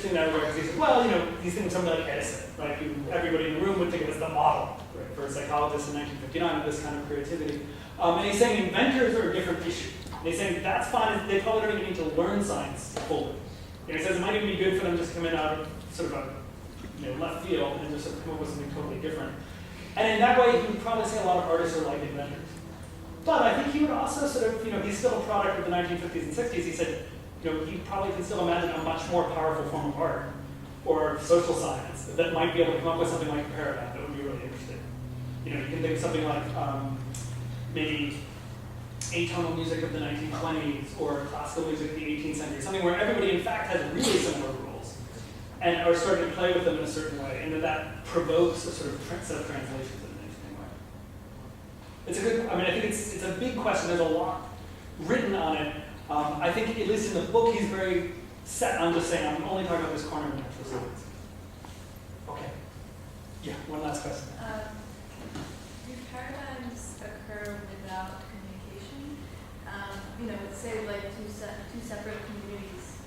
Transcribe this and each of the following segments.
interesting that because he said, well, these things something like Edison, right? Everybody in the room would think of as the model, right, for a psychologist in 1959 of this kind of creativity. And he's saying inventors are a different issue. And he's saying that's fine. They probably don't even need to learn science fully. He says it might even be good for them just to come in out of sort of a left field and just sort of come up with something totally different. And in that way, he would probably say a lot of artists are like inventors. But I think he would also sort of, he's still a product of the 1950s and 60s. He said, he probably can still imagine a much more powerful form of art or social science that might be able to come up with something like a paradigm that would be really interesting. You can think of something like maybe atonal music of the 1920s or classical music of the 18th century, something where everybody in fact has really similar rules and are starting to play with them in a certain way, and that provokes a sort of set of translations in an interesting way. It's a good, I think it's a big question. There's a lot written on it. I think, at least in the book, he's very set on just saying, I'm only talking about this corner of natural science. Okay. Yeah, one last question. Do paradigms occur without communication? Say like two separate communities,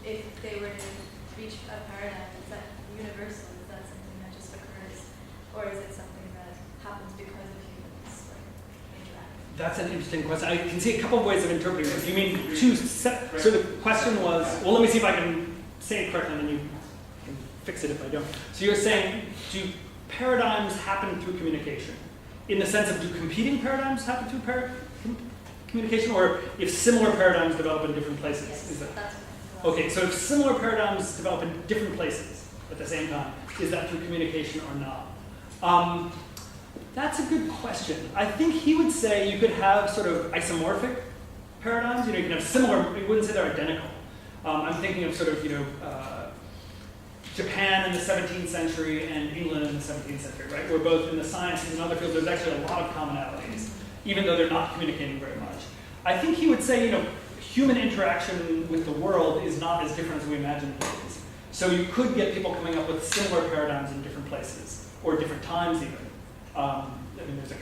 if they were to reach a paradigm, is that universal? Is that something that just occurs? Or is it something that happens because of humans interacting? That's an interesting question. I can see a couple of ways of interpreting it. You mean so the question was, well, let me see if I can say it correctly, and then you can fix it if I don't. So you're saying, do paradigms happen through communication? In the sense of, do competing paradigms happen through communication, or if similar paradigms develop in different places? Yes, is that, that's okay, so if similar paradigms develop in different places at the same time, is that through communication or not? That's a good question. I think he would say you could have sort of isomorphic paradigms. You can have similar, you wouldn't say they're identical. I'm thinking of sort of, Japan in the 17th century and England in the 17th century, right? Where both in the sciences and other fields, there's actually a lot of commonalities, even though they're not communicating very much. I think he would say, human interaction with the world is not as different as we imagine it is. So you could get people coming up with similar paradigms in different places, or different times even.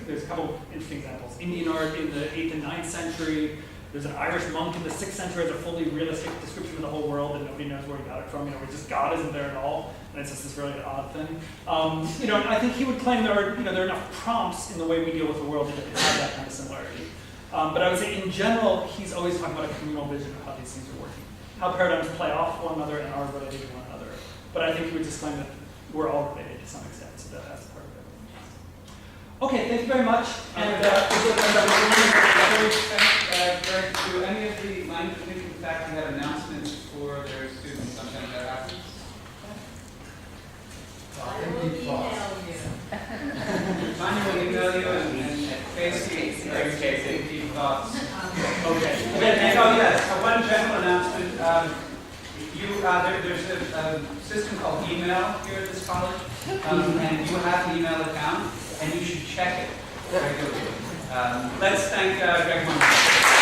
There's a couple of interesting examples. Indian art in the 8th and 9th century. There's an Irish monk in the 6th century as a fully realistic description of the whole world, and nobody knows where he got it from. Where just God isn't there at all, and it's just this really odd thing. I think he would claim there are enough prompts in the way we deal with the world that have that kind of similarity. But I would say in general, he's always talking about a communal vision of how these things are working, how paradigms play off one another and are related to one another. But I think he would just claim that we're all related to some extent, so that's part of it. Okay, thank you very much. And Greg, do any of the language thinking faculty have announcements for their students sometime that happens? I will email you. Tanya will email you and Casey, Greg Casey, keep thoughts. Okay. Oh yes, one general announcement. There's a system called email here at this college, and you have an email account, and you should check it regularly. Let's thank Greg Moynahan.